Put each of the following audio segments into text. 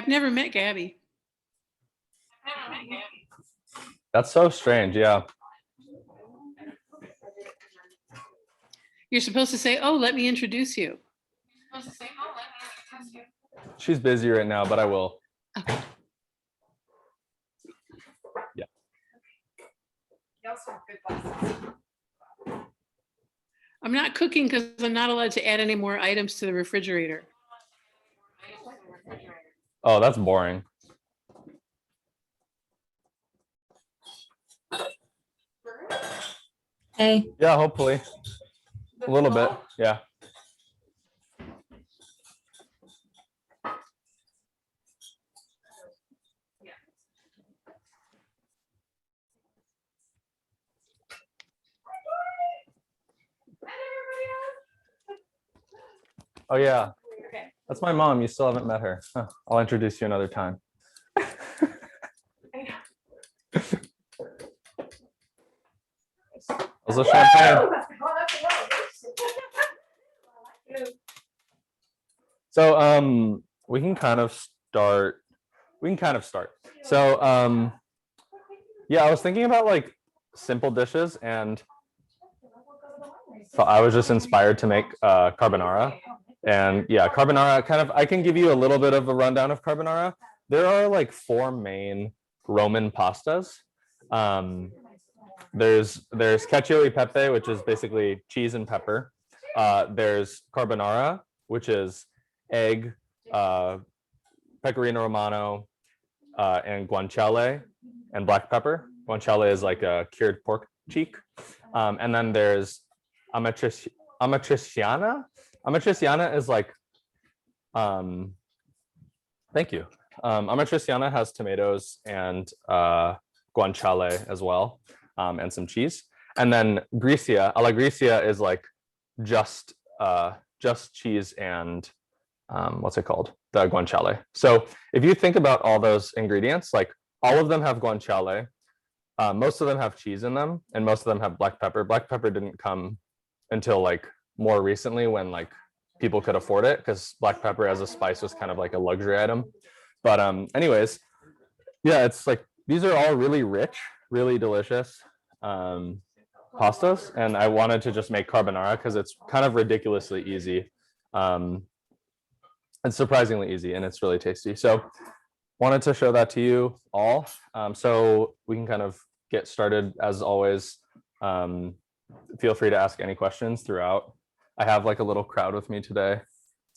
never met Gabby. That's so strange. Yeah. You're supposed to say, "Oh, let me introduce you." She's busy right now, but I will. Okay. Yeah. You also have good glasses. I'm not cooking because I'm not allowed to add any more items to the refrigerator. Oh, that's boring. Hey. Yeah, hopefully. A little bit. Yeah. Oh, yeah. That's my mom. You still haven't met her. Huh. I'll introduce you another time. How's the champagne? So we can kind of start. So yeah, I was thinking about like simple dishes, and so I was just inspired to make carbonara. And yeah, carbonara kind of, I can give you a little bit of a rundown of carbonara. There are like 4 main Roman pastas. There's cacio e pepe, which is basically cheese and pepper. There's carbonara, which is egg, pecorino romano, and guanciale and black pepper. Guanciale is like a cured pork cheek. And then there's amatriciana. Amatriciana is like, thank you. Amatriciana has tomatoes and guanciale as well, and some cheese. And then gricia, alla gricia is like just cheese and what's it called? The guanciale. So if you think about all those ingredients, like all of them have guanciale, most of them have cheese in them, and most of them have black pepper. Black pepper didn't come until like more recently when like people could afford it, because black pepper as a spice was kind of like a luxury item. But anyways, yeah, it's like these are all really rich, really delicious pastas, and I wanted to just make carbonara because it's kind of ridiculously easy. It's surprisingly easy, and it's really tasty. So wanted to show that to you all. So we can kind of get started as always. Feel free to ask any questions throughout. I have like a little crowd with me today.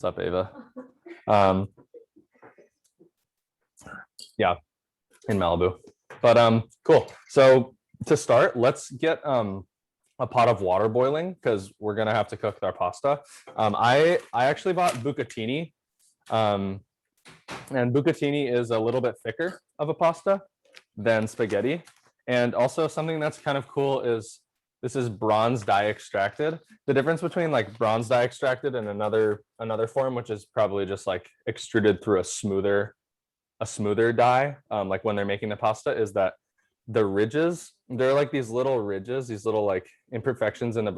What's up, Ava? Yeah, in Malibu. But cool. So to start, let's get a pot of water boiling because we're gonna have to cook our pasta. I actually bought bucatini, and bucatini is a little bit thicker of a pasta than spaghetti. And also something that's kind of cool is this is bronze dye extracted. The difference between like bronze dye extracted and another form, which is probably just like extruded through a smoother dye, like when they're making the pasta, is that the ridges, they're like these little ridges, these little like imperfections in the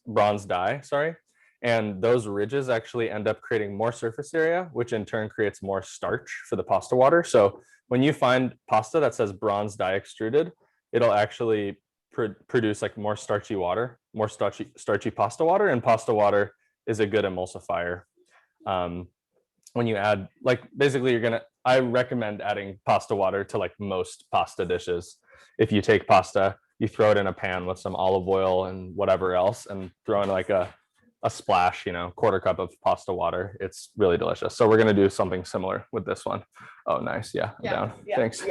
bronze dye, sorry. And those ridges actually end up creating more surface area, which in turn creates more starch for the pasta water. So when you find pasta that says bronze dye extruded, it'll actually produce like more starchy water, more starchy pasta water, and pasta water is a good emulsifier. When you add, like, basically I recommend adding pasta water to like most pasta dishes. If you take pasta, you throw it in a pan with some olive oil and whatever else, and throw in like a splash, quarter cup of pasta water. It's really delicious. So we're gonna do something similar with this one. Oh, nice. Yeah, I'm down. Yeah. Thanks.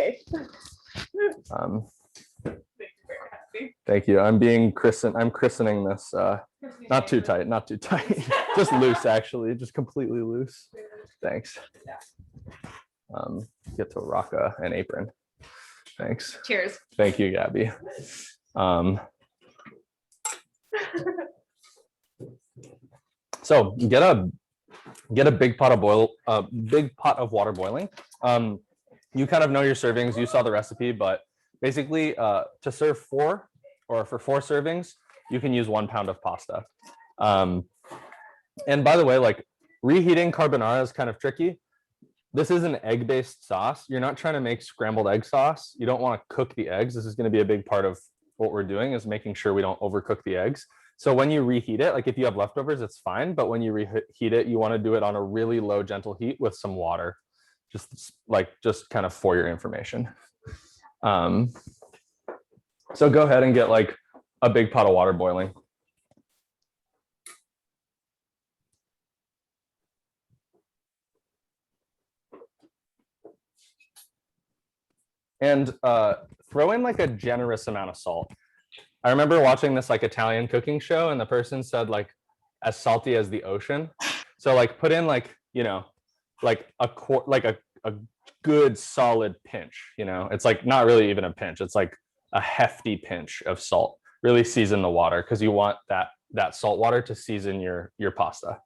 Thank you. I'm christening this. Not too tight, just loose, actually, just completely loose. Thanks. Get to rock an apron. Thanks. Cheers. Thank you, Gabby. So get a big pot of water boiling. You kind of know your servings. You saw the recipe, but basically, to serve 4 servings, you can use 1 pound of pasta. And by the way, like reheating carbonara is kind of tricky. this is an egg-based sauce. You're not trying to make scrambled egg sauce. You don't want to cook the eggs. This is going to be a big part of what we're doing, is making sure we don't overcook the eggs. So when you reheat it, like if you have leftovers, it's fine. But when you reheat it, you want to do it on a really low, gentle heat with some water, just kind of for your information. So go ahead and get like a big pot of water boiling. And throw in like a generous amount of salt. I remember watching this like Italian cooking show, and the person said like as salty as the ocean. So like put in like, you know, like a good solid pinch, you know, it's like not really even a pinch. It's like a hefty pinch of salt. Really season the water, because you want that salt water to season your pasta.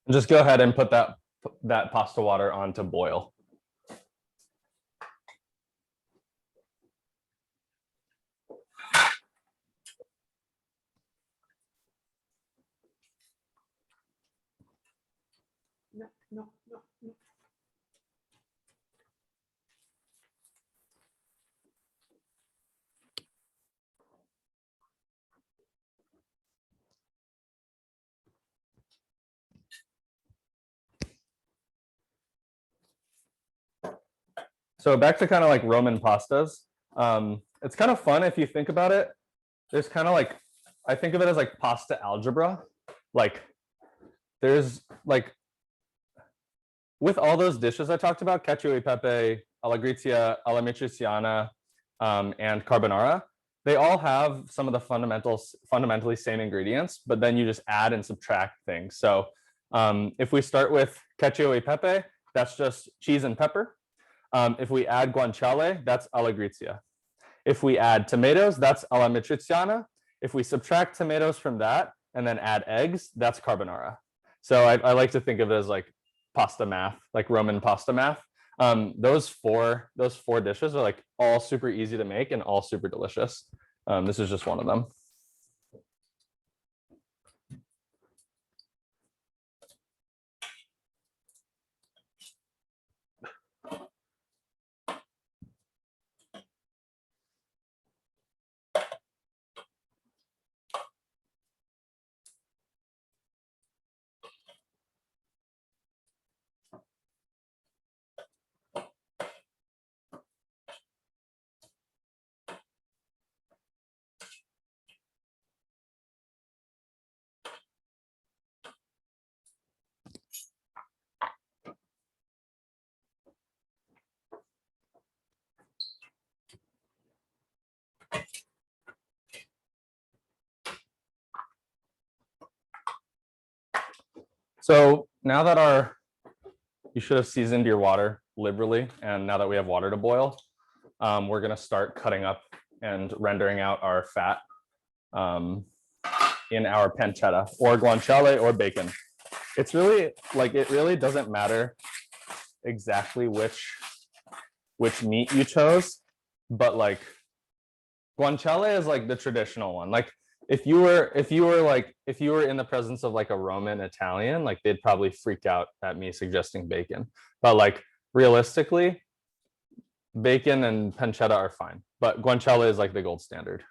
And just go ahead and put that pasta water on to boil. No. So back to kind of like Roman pastas. It's kind of fun if you think about it. There's kind of like, I think of it as like pasta algebra. Like there's like, with all those dishes I talked about, cacio e pepe, all'agrizia, alla matriciana, and carbonara, they all have some of the fundamentally same ingredients, but then you just add and subtract things. So if we start with cacio e pepe, that's just cheese and pepper. If we add guanciale, that's all'agrizia. If we add tomatoes, that's alla matriciana. If we subtract tomatoes from that and then add eggs, that's carbonara. So I like to think of it as like pasta math, like Roman pasta math. Those four dishes are like all super easy to make and all super delicious. This is just one of them. So now that you should have seasoned your water liberally, and now that we have water to boil, we're going to start cutting up and rendering out our fat in our pancetta or guanciale or bacon. It's really like, it really doesn't matter exactly which meat you chose, but like guanciale is like the traditional one. Like if you were in the presence of like a Roman Italian, like they'd probably freak out at me suggesting bacon. But like realistically, bacon and pancetta are fine, but guanciale is like the gold standard.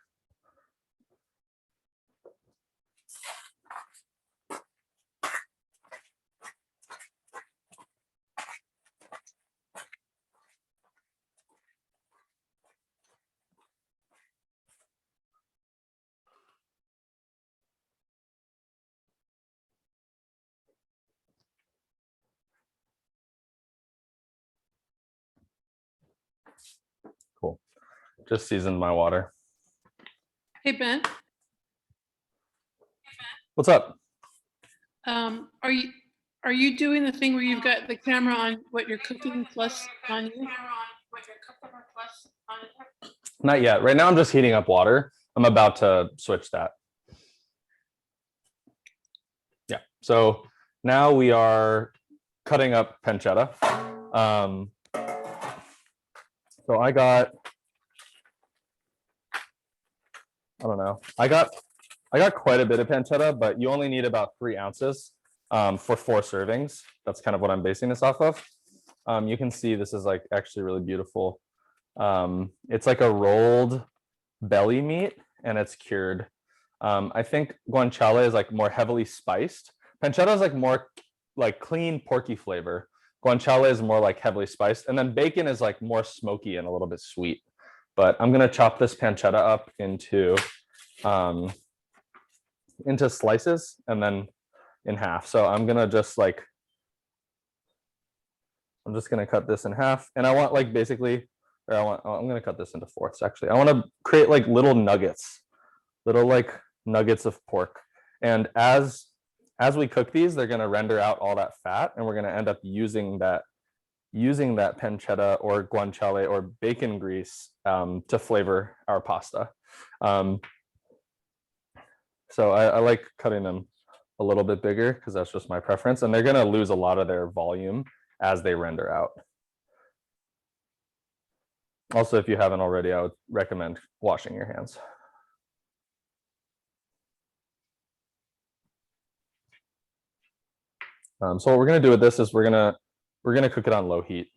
Cool. Just seasoned my water. Hey, Ben, What's up? are you doing the thing where you've got the camera on what you're cooking plus on you? question on it? Not yet. Right now I'm just heating up water. I'm about to switch that. Yeah. So now we are cutting up pancetta. So I don't know. I got quite a bit of pancetta, but you only need about 3 ounces for 4 servings. That's kind of what I'm basing this off of. You can see this is like actually really beautiful. It's like a rolled belly meat and it's cured. I think guanciale is like more heavily spiced. Pancetta is like more like clean porky flavor. Guanciale is more like heavily spiced, and then bacon is like more smoky and a little bit sweet. But I'm gonna chop this pancetta up into slices and then in half. So I'm just gonna cut this in half, and I want like basically, I'm gonna cut this into 4ths actually. I want to create like little nuggets of pork, and as we cook these, they're going to render out all that fat, and we're going to end up using that pancetta or guanciale or bacon grease to flavor our pasta. So I like cutting them a little bit bigger because that's just my preference, and they're going to lose a lot of their volume as they render out. Also, if you haven't already, I would recommend washing your hands. So what we're going to do with this is we're going to cook it on low heat.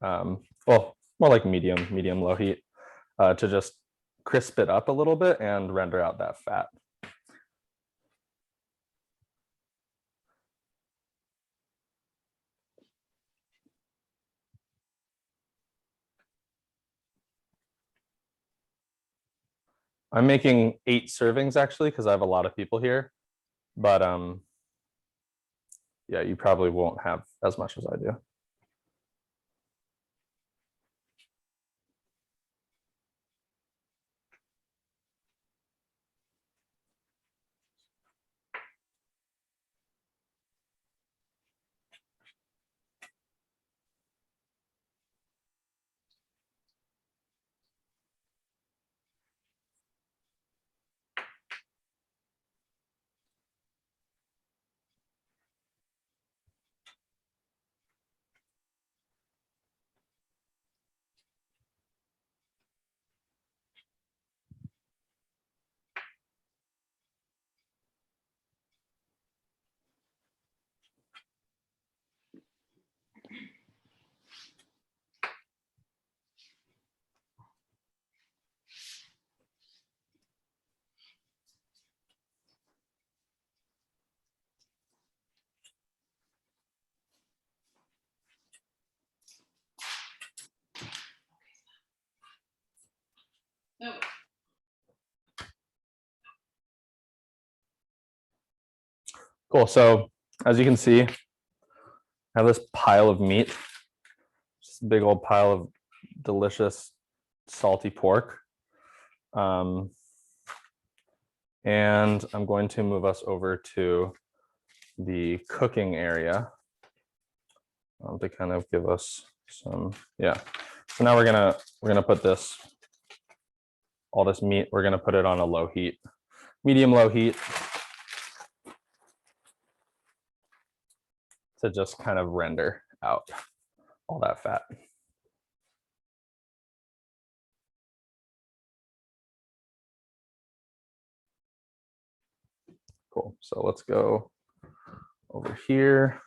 Well, more like medium low heat to just crisp it up a little bit and render out that fat. I'm making 8 servings actually because I have a lot of people here, but yeah, you probably won't have as much as I do. No. Cool. So as you can see, I have this pile of meat, just a big old pile of delicious salty pork. And I'm going to move us over to the cooking area to kind of give us some, yeah. So now we're gonna put all this meat, we're gonna put it on a low heat, medium low heat, to just kind of render out all that fat. Cool. So let's go over here.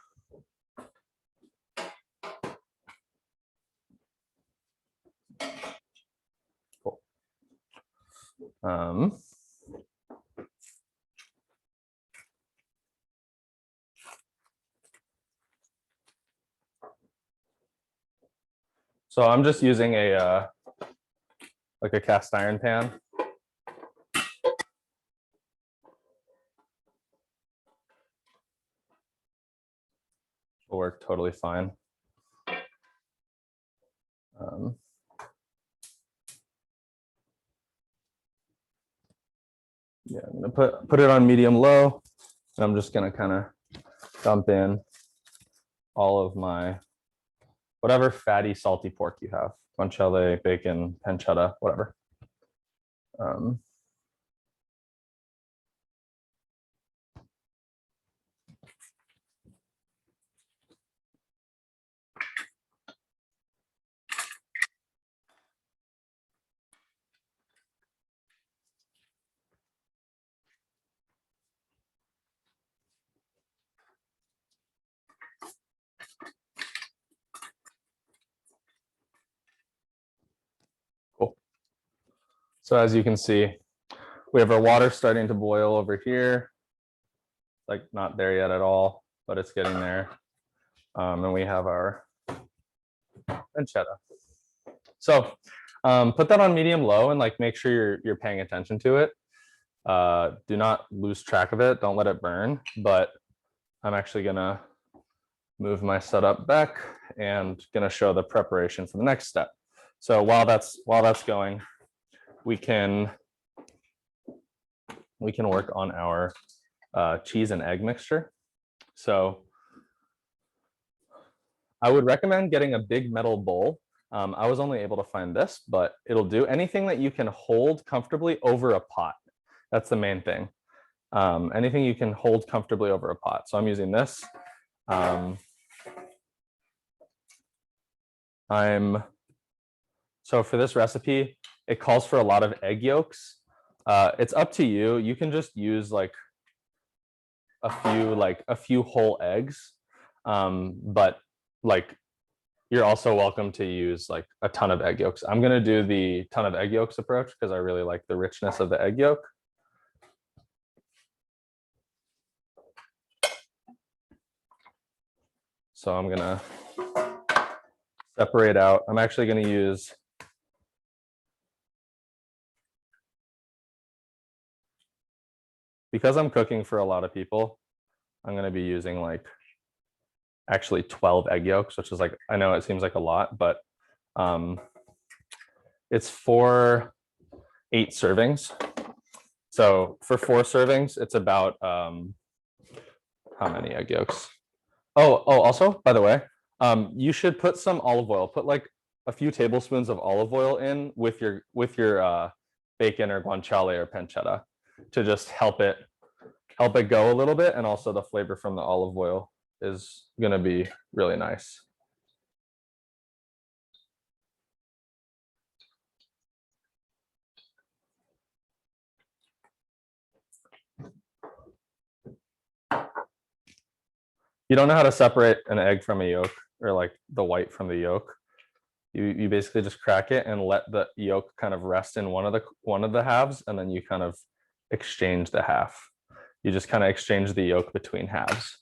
Cool. So I'm just using like a cast iron pan. Will work totally fine. Yeah, I'm gonna put it on medium low, and I'm just gonna kind of dump in all of my whatever fatty salty pork you have. guanciale, bacon, pancetta, whatever. Cool. So as you can see, we have our water starting to boil over here. Like not there yet at all, but it's getting there. And we have our pancetta. So put that on medium low and like make sure you're paying attention to it. Do not lose track of it. Don't let it burn. But I'm actually gonna move my setup back and gonna show the preparation for the next step. So while that's going, we can work on our cheese and egg mixture. So I would recommend getting a big metal bowl. I was only able to find this, but it'll do. Anything that you can hold comfortably over a pot. That's the main thing. Anything you can hold comfortably over a pot. So I'm using this. So for this recipe, it calls for a lot of egg yolks. It's up to you. You can just use like a few whole eggs, but like you're also welcome to use like a ton of egg yolks. I'm gonna do the ton of egg yolks approach because I really like the richness of the egg yolk. So I'm gonna separate out. I'm actually gonna use because I'm cooking for a lot of people, I'm gonna be using like actually 12 egg yolks, which is like, I know it seems like a lot, but it's for 8 servings. So for 4 servings, it's about how many egg yolks? Oh, also, by the way, you should put some olive oil, put like a few tablespoons of olive oil in with your bacon or guanciale or pancetta to just help it go a little bit. And also the flavor from the olive oil is going to be really nice. You don't know how to separate an egg from a yolk or like the white from the yolk. You basically just crack it and let the yolk kind of rest in one of the halves, and then you kind of exchange the half. You just kind of exchange the yolk between halves.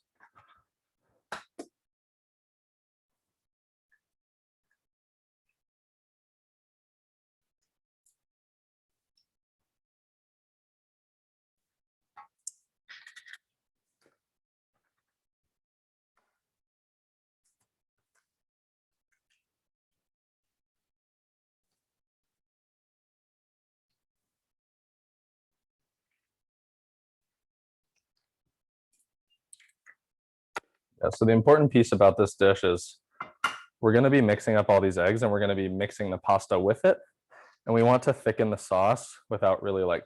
Yeah, so the important piece about this dish is we're going to be mixing up all these eggs and we're going to be mixing the pasta with it. And we want to thicken the sauce without really like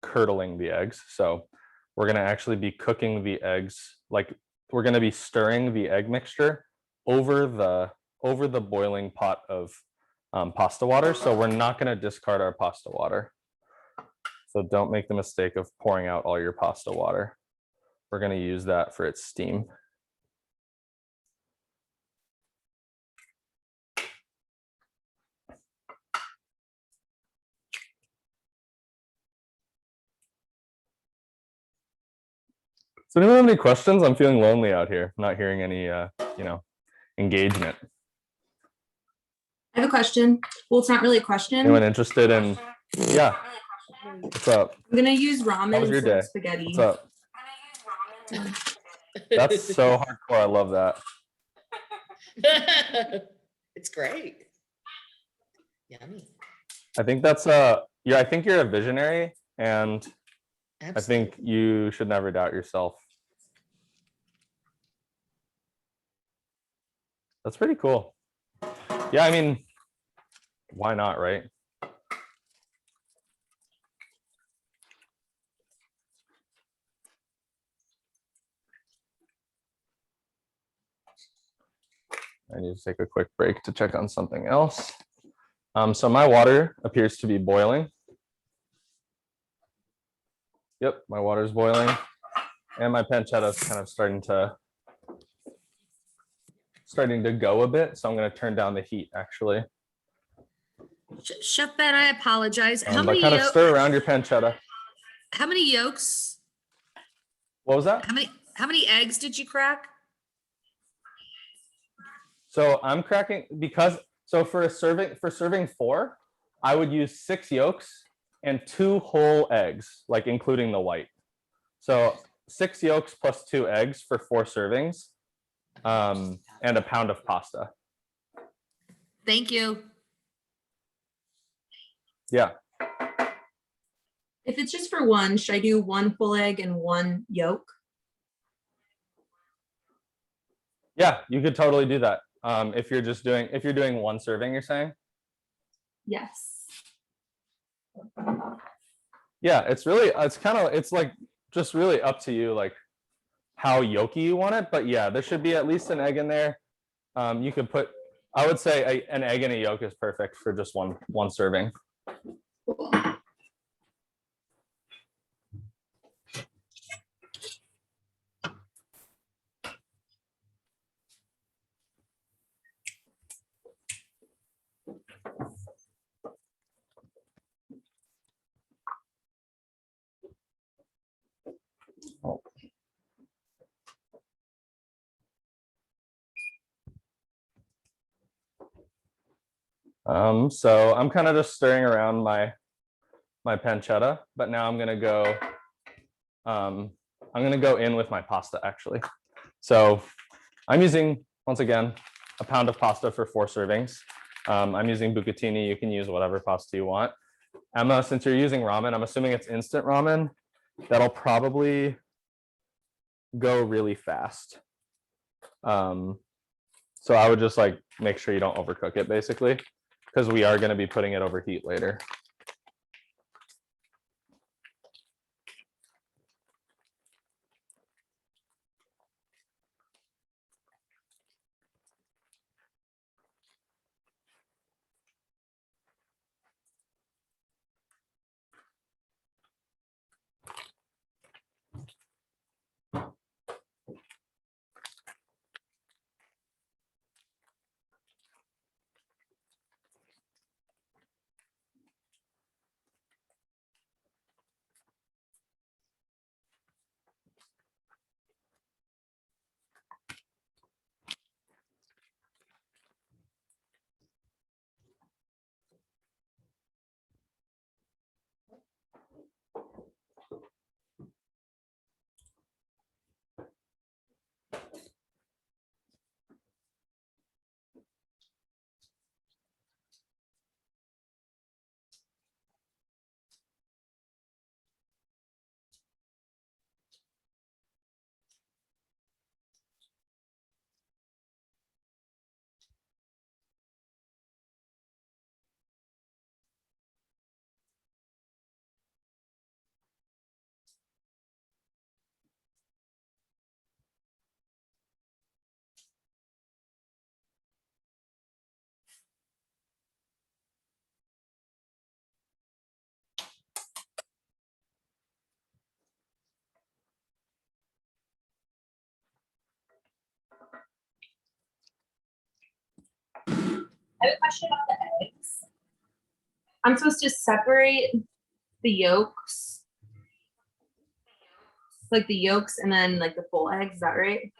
curdling the eggs. So we're going to actually be cooking the eggs, like we're going to be stirring the egg mixture over the boiling pot of pasta water. So we're not going to discard our pasta water. So don't make the mistake of pouring out all your pasta water. We're going to use that for its steam. Does anyone have any questions? I'm feeling lonely out here, not hearing any, engagement. I have a question. Well, it's not really a question. Anyone interested in? Yeah. What's up? I'm gonna use ramen How was your instead day? of spaghetti. What's up? That's so hardcore. I love that. It's great. Yummy. I think that's yeah. I think you're a visionary, and Absolutely. I think you should never doubt yourself. That's pretty cool. Yeah, I mean, Why not, right? I need to take a quick break to check on something else. So my water appears to be boiling. Yep, my water is boiling. And my pancetta is kind of starting to go a bit. So I'm going to turn down the heat actually. Chef Ben, I apologize. But kind of stir around your pancetta. How many yolks? What was that? How many eggs did you crack? So I'm cracking for serving 4, I would use 6 yolks and 2 whole eggs, like including the white. So 6 yolks plus 2 eggs for 4 servings, and a pound of pasta. Thank you. Yeah. If it's just for one, should I do 1 full egg and 1 yolk? Yeah, you could totally do that. If you're doing 1 serving, you're saying? Yes. Yeah, it's like just really up to you, like how yolky you want it. But yeah, there should be at least an egg in there. You could put, I would say an egg and a yolk is perfect for just one serving. Cool. So I'm kind of just stirring around my pancetta, but now I'm gonna go in with my pasta actually. So I'm using, once again, a pound of pasta for 4 servings. I'm using bucatini. You can use whatever pasta you want. Emma, since you're using ramen, I'm assuming it's instant ramen. That'll probably go really fast. So I would just like make sure you don't overcook it basically, because we are going to be putting it over heat later. I have a question about the eggs. I'm supposed to separate the yolks, like the yolks and then like the full eggs, is that right?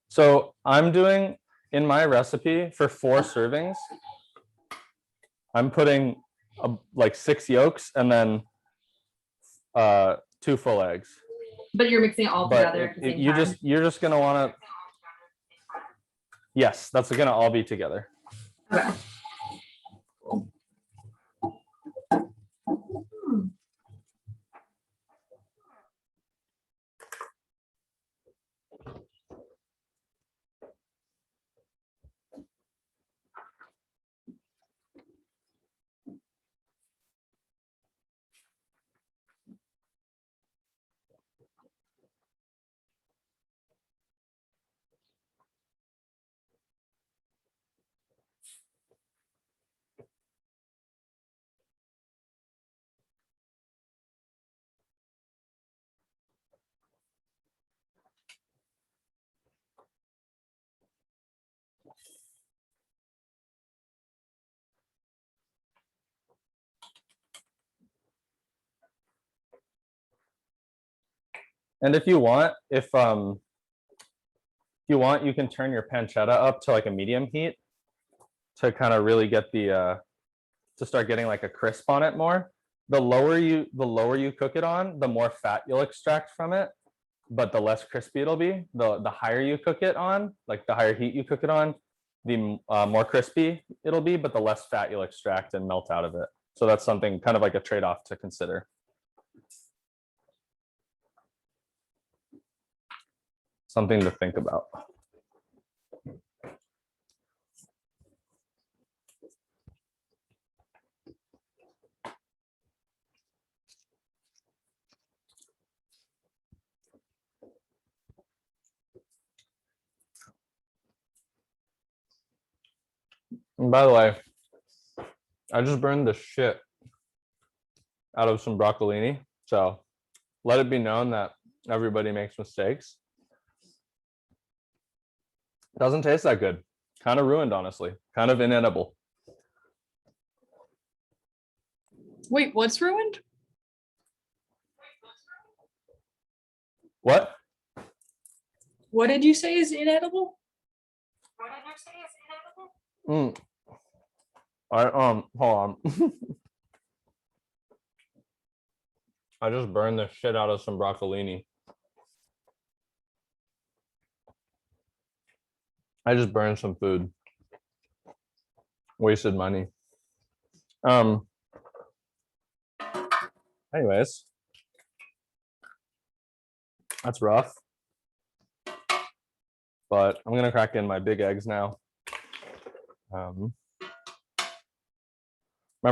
So I'm doing, in my recipe for 4 servings, I'm putting like 6 yolks and then 2 full eggs. But you're mixing it all But together at the same time. you're just gonna want to. Yes, that's gonna all be together. Okay. And if you want, you can turn your pancetta up to like a medium heat to kind of really get the to start getting like a crisp on it more. The lower you cook it on, the more fat you'll extract from it, but the less crispy it'll be. The higher you cook it on, like the higher heat you cook it on, the more crispy it'll be, but the less fat you'll extract and melt out of it. So that's something kind of like a trade-off to consider. Something to think about. And by the way, I just burned the shit out of some broccolini. So let it be known that everybody makes mistakes. Doesn't taste that good. Kind of ruined, honestly. Kind of inedible. Wait, what's ruined? What? What did you say is inedible? What did you say is inedible? Hold on. I just burned the shit out of some broccolini. I just burned some food. Wasted money. Anyways, that's rough. But I'm gonna crack in my big eggs now. Remember,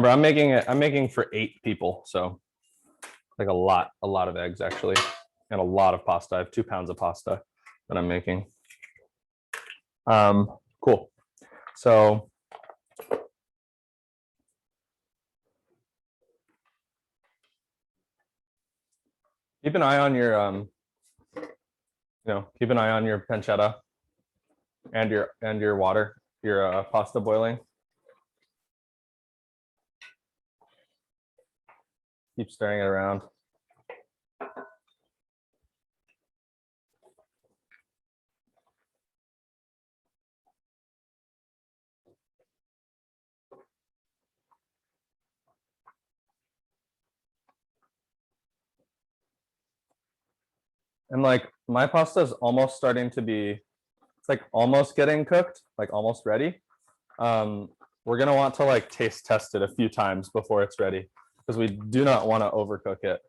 I'm making for 8 people, so like a lot of eggs actually, and a lot of pasta. I have 2 pounds of pasta that I'm making. Cool. So keep an eye on your keep an eye on your pancetta and your water, your pasta boiling. Keep stirring it around. And like my pasta is almost starting to be, it's like almost getting cooked, like almost ready. We're gonna want to like taste test it a few times before it's ready, because we do not want to overcook it.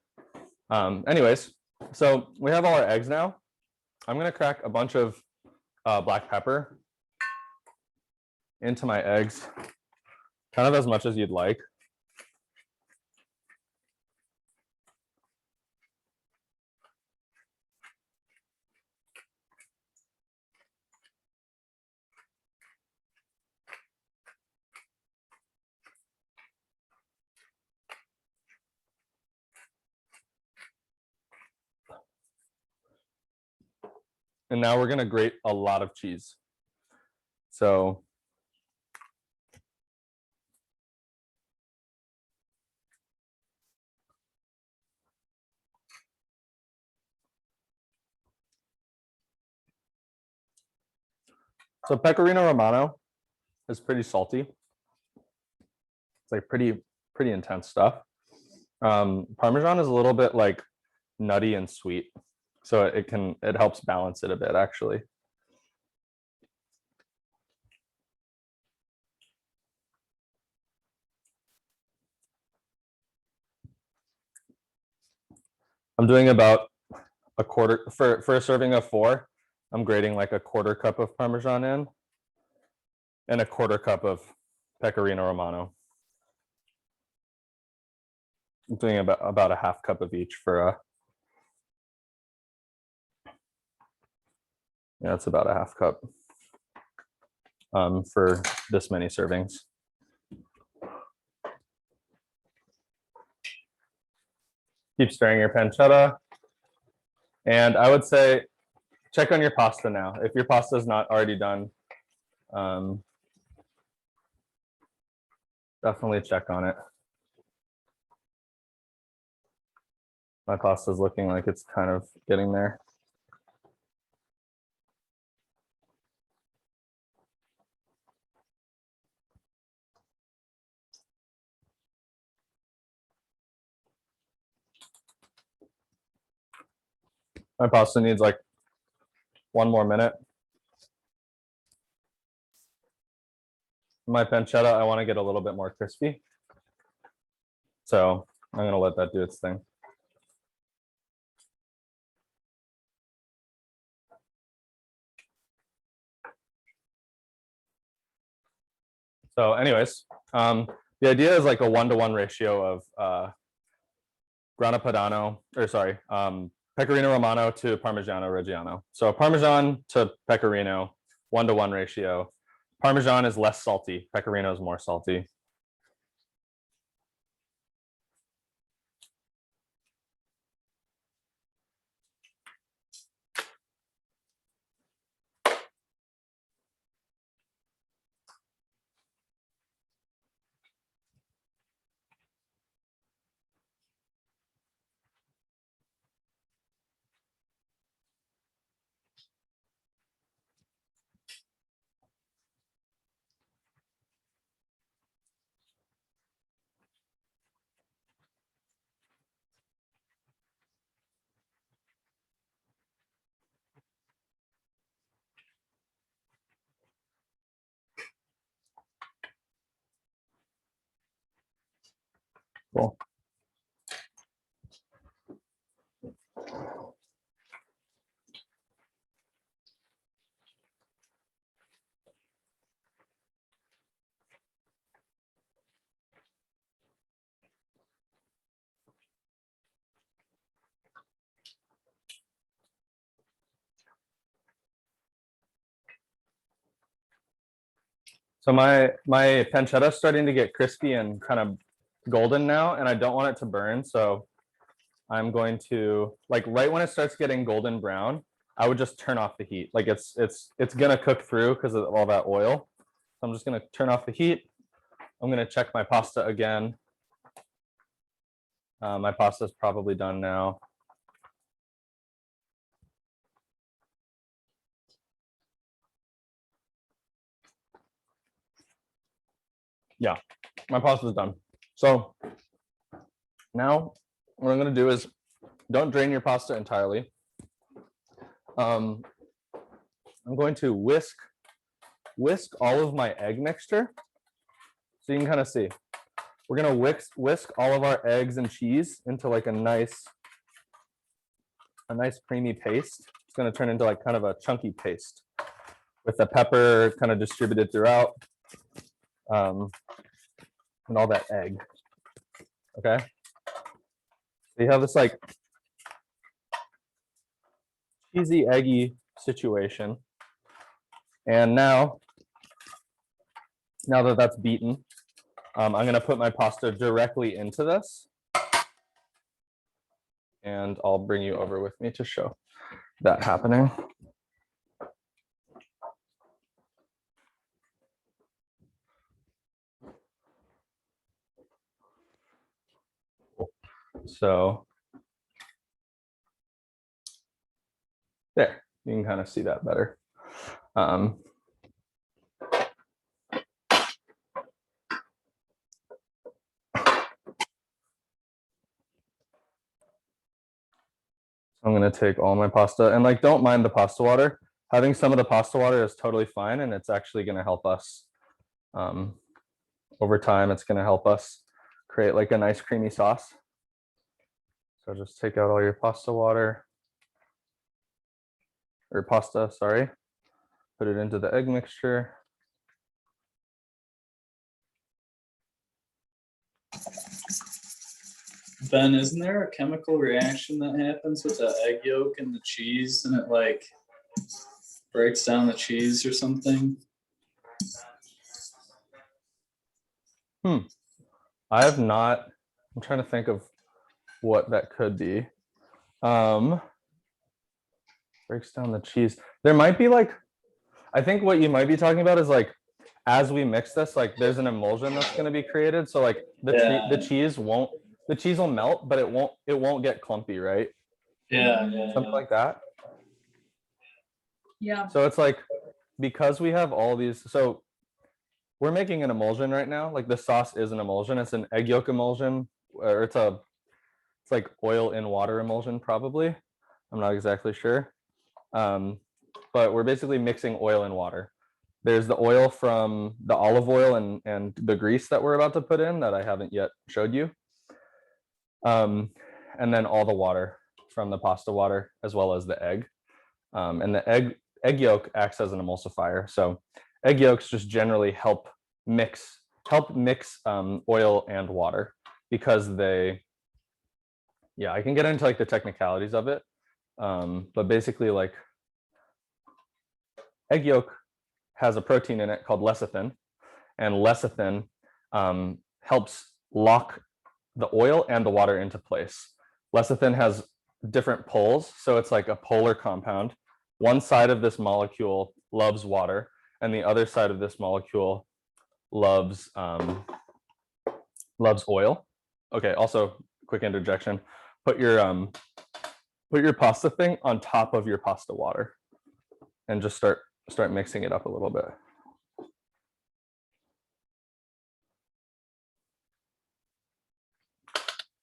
Anyways, so we have all our eggs now. I'm gonna crack a bunch of black pepper into my eggs, kind of as much as you'd like. And now we're gonna grate a lot of cheese. So Pecorino Romano is pretty salty. It's like pretty intense stuff. Parmesan is a little bit like nutty and sweet, so it helps balance it a bit actually. I'm doing about a quarter for a serving of 4. I'm grating like a quarter cup of Parmesan in and a quarter cup of Pecorino Romano. I'm doing about a half cup of each for yeah, it's about a half cup for this many servings. Keep stirring your pancetta. And I would say check on your pasta now. If your pasta is not already done, definitely check on it. My pasta's looking like it's kind of getting there. My pasta needs like 1 more minute. My pancetta, I want to get a little bit more crispy. So I'm going to let that do its thing. So anyways, the idea is like a 1-to-1 ratio of Grana Padano, or sorry, Pecorino Romano to Parmigiano Reggiano. So Parmesan to Pecorino, 1-to-1 ratio. Parmesan is less salty. Pecorino is more salty. Cool. So my pancetta is starting to get crispy and kind of golden now, and I don't want it to burn. So I'm going to, like, right when it starts getting golden brown, I would just turn off the heat. Like it's gonna cook through because of all that oil. So I'm just gonna turn off the heat. I'm gonna check my pasta again. My pasta is probably done now. Yeah, my pasta is done. So now what I'm going to do is don't drain your pasta entirely. I'm going to whisk all of my egg mixture. So you can kind of see. We're going to whisk all of our eggs and cheese into like a nice creamy paste. It's going to turn into like kind of a chunky paste with the pepper kind of distributed throughout. And all that egg. Okay. So you have this like cheesy, eggy situation. And now that that's beaten, I'm going to put my pasta directly into this. And I'll bring you over with me to show that happening. So there, you can kind of see that better. I'm going to take all my pasta and like, don't mind the pasta water. Having some of the pasta water is totally fine. And it's actually going to help us over time. It's going to help us create like a nice creamy sauce. So just take out all your pasta water or pasta, sorry. Put it into the egg mixture. Ben, isn't there a chemical reaction that happens with the egg yolk and the cheese and it like breaks down the cheese or something? I have not, I'm trying to think of what that could be. Breaks down the cheese. There might be like, I think what you might be talking about is like, as we mix this, like there's an emulsion that's going to be created. So like the cheese won't the cheese will melt, but it won't get clumpy, right? Yeah, yeah, Something yeah. like that. Yeah. So it's like, because we have all these, so we're making an emulsion right now. Like the sauce is an emulsion. It's an egg yolk emulsion, or it's like oil in water emulsion, probably. I'm not exactly sure. But we're basically mixing oil and water. There's the oil from the olive oil and the grease that we're about to put in that I haven't yet showed you. And then all the water from the pasta water, as well as the egg. And the egg yolk acts as an emulsifier. So egg yolks just generally help mix oil and water, because they, yeah, I can get into like the technicalities of it. But basically, like, egg yolk has a protein in it called lecithin, and lecithin helps lock the oil and the water into place. Lecithin has different poles, so it's like a polar compound. One side of this molecule loves water, and the other side of this molecule loves oil. Okay, also quick interjection, put your pasta thing on top of your pasta water and just start mixing it up a little bit.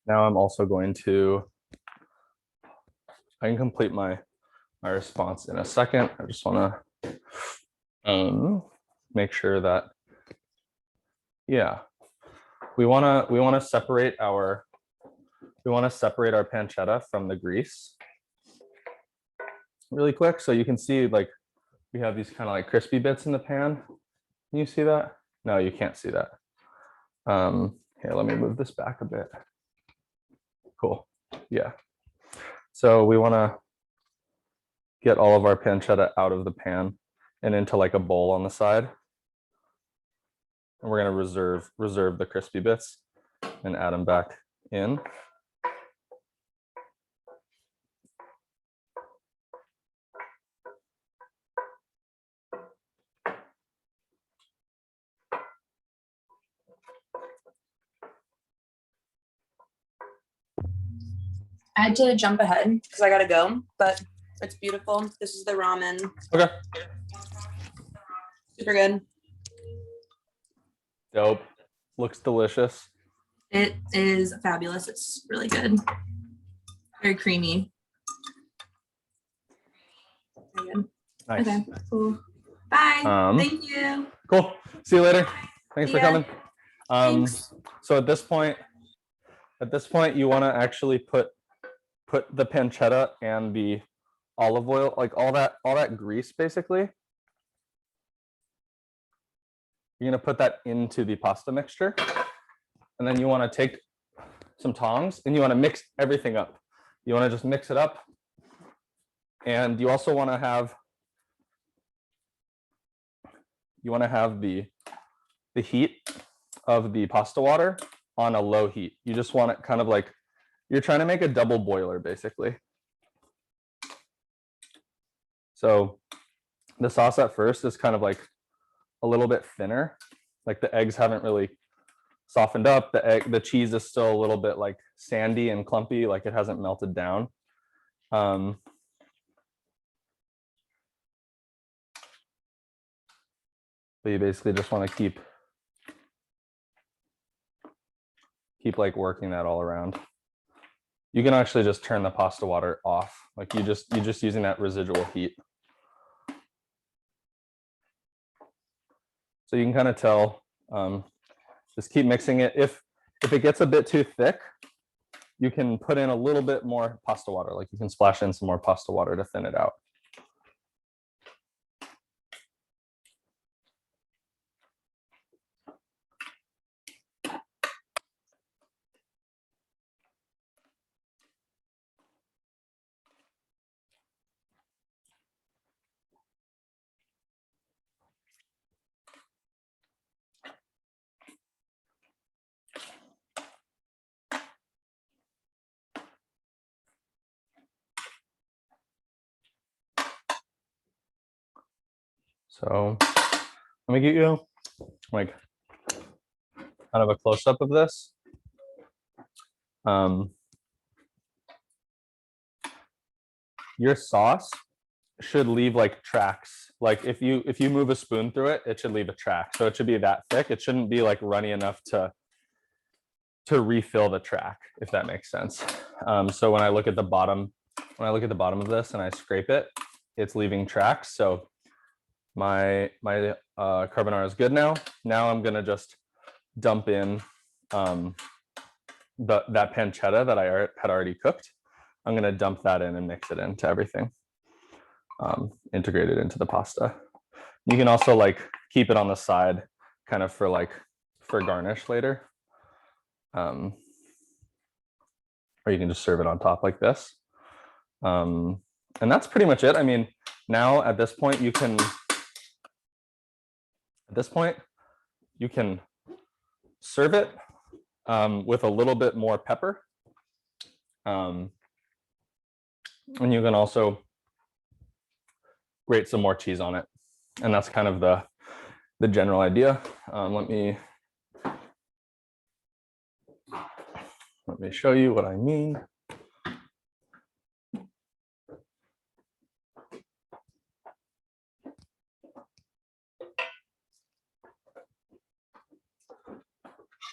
Now I'm also going to, I can complete my response in a second. I just want to make sure that, yeah, we want to separate our pancetta from the grease really quick. So you can see, like, we have these kind of like crispy bits in the pan. Can you see that? No, you can't see that. Here, let me move this back a bit. Cool. Yeah. So we want to get all of our pancetta out of the pan and into like a bowl on the side. And we're going to reserve the crispy bits and add them back in. I had to jump ahead because I gotta go, but it's beautiful. This is the ramen. Okay. Super good. Dope. Looks delicious. It is fabulous. It's really good. Very creamy. Very good. Nice. Okay, cool. Bye. Thank you. Cool. See you later. Thanks See for ya. coming. Thanks. So at this point, you want to actually put the pancetta and the olive oil, like all that grease, basically. You're going to put that into the pasta mixture. And then you want to take some tongs and you want to mix everything up. You want to just mix it up. And you also want to have the heat of the pasta water on a low heat. You just want it kind of like, you're trying to make a double boiler, basically. So the sauce at first is kind of like a little bit thinner. Like the eggs haven't really softened up. The cheese is still a little bit like sandy and clumpy, like it hasn't melted down. But you basically just want to keep like working that all around. You can actually just turn the pasta water off. Like you're just using that residual heat. So you can kind of tell, just keep mixing it. If it gets a bit too thick, you can put in a little bit more pasta water. Like you can splash in some more pasta water to thin it out. So let me get you like kind of a close-up of this. Your sauce should leave like tracks. Like if you move a spoon through it, it should leave a track. So it should be that thick. It shouldn't be like runny enough to refill the track, if that makes sense. So when I look at the bottom of this and I scrape it, it's leaving tracks. So my carbonara is good now. Now I'm gonna just dump in that pancetta that I had already cooked. I'm gonna dump that in and mix it into everything, integrate it into the pasta. You can also like keep it on the side, kind of for garnish later, or you can just serve it on top like this. And that's pretty much it. I mean, now at this point you can serve it with a little bit more pepper. And you can also grate some more cheese on it. And that's kind of the general idea. Let me show you what I mean.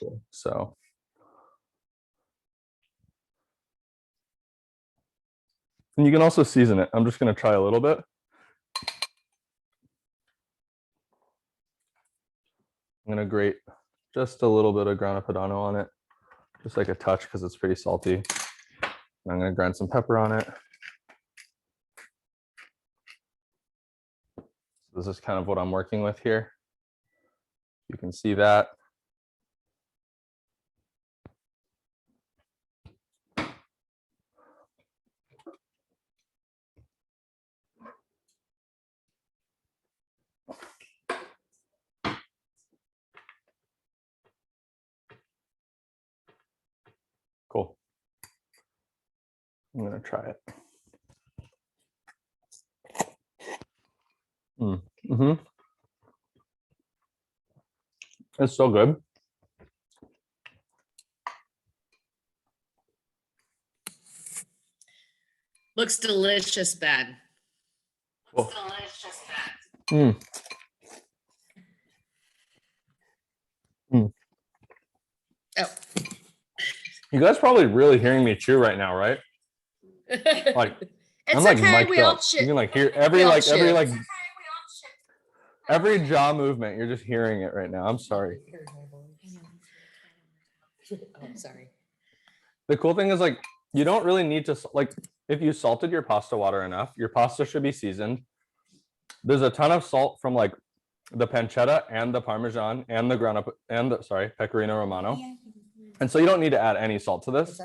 Cool. So and you can also season it. I'm just going to try a little bit. I'm going to grate just a little bit of grana padano on it, just like a touch because it's pretty salty. I'm going to grind some pepper on it. This is kind of what I'm working with here. You can see that. Cool. I'm gonna try it. Mm-hmm. It's so good. Looks delicious, Ben. Cool. Delicious, Ben. Oh. You guys probably really hearing me chew right now, right? Like It's I'm like okay. mic'd We all up. shit. You can like hear We all every jaw movement. You're just hearing it right now. I'm sorry. Oh, sorry. The cool thing is like you don't really need to like if you salted your pasta water enough, your pasta should be seasoned. There's a ton of salt from like the pancetta and the parmesan and the pecorino romano. And so you don't need to add any salt to this.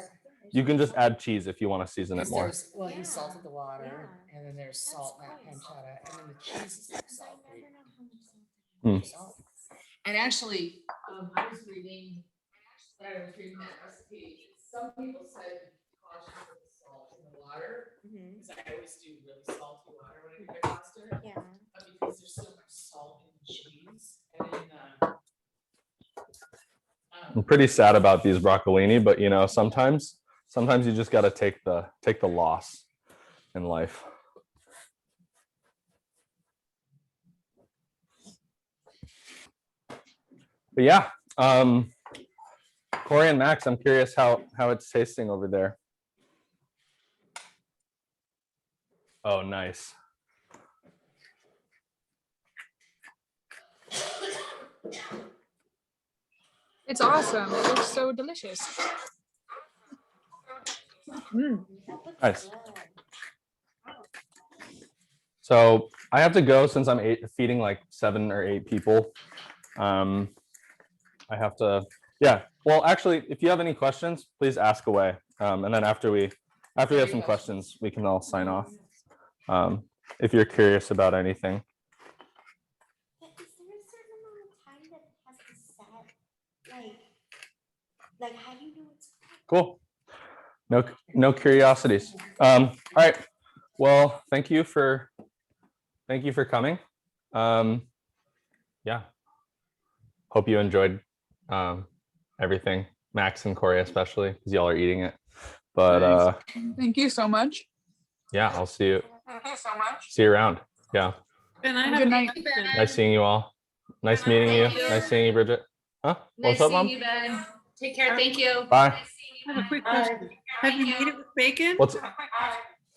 You can just add cheese if you want to season it more. Well, he salted the water, and then there's salt in that pancetta, and then the cheese is like salty. Salt. And actually, I was reading that recipe. Some people said caution with the salt in the water, because I always do really salty water when I do my pasta. Yeah. But because there's so much salt in the cheese and in I'm pretty sad about these broccolini, but you know, sometimes you just got to take the loss in life. But yeah, Corey and Max, I'm curious how it's tasting over there. Oh, nice. It's awesome. It looks so delicious. Nice. So I have to go since I'm feeding like 7 or 8 people. I have to, yeah. Well, actually, if you have any questions, please ask away. And then after we have some questions, we can all sign off. If you're curious about anything. But is there a certain amount of time that it has to set? Like how do you know it's Cool. No curiosities. All right. Well, thank you for coming. Yeah. Hope you enjoyed everything. Max and Corey especially, because y'all are eating it. But Thank you so much. yeah, I'll see you. See you around. Yeah. Ben, I Good have night. Nice seeing you all. Nice meeting you. Thank you. Nice seeing you, Bridget. Huh? Nice What's up, seeing Mom? you, Ben. Take care. Thank you. Bye. I have a quick question. Have you made it with bacon? What's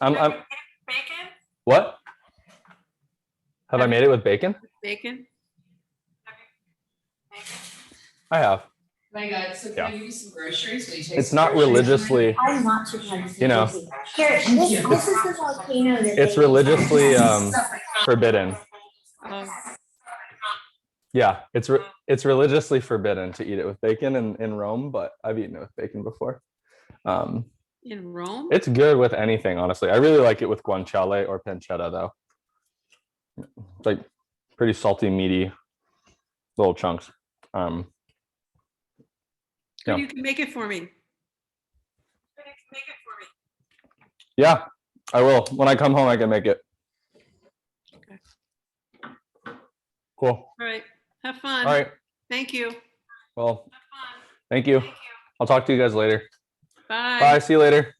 I'm what? Have I made it with bacon? Bacon? I have. My God, so can Yeah. I give you some groceries? Will you take It's some not groceries? religiously, I'm not surprised. you know, Here, this is the volcano that it's they- religiously forbidden. Oh, Yeah, it's religiously forbidden to eat it with bacon in Rome, but I've eaten it with bacon before. in Rome? It's good with anything, honestly. I really like it with guanciale or pancetta, though. It's like pretty salty, meaty little chunks. Good, yeah. you can make it for me. Yeah, I will. When I come home, I can make it. Okay. Cool. All right. Have fun. All right. Thank you. Well, thank you. I'll talk to you guys later. Bye. Bye. See you later.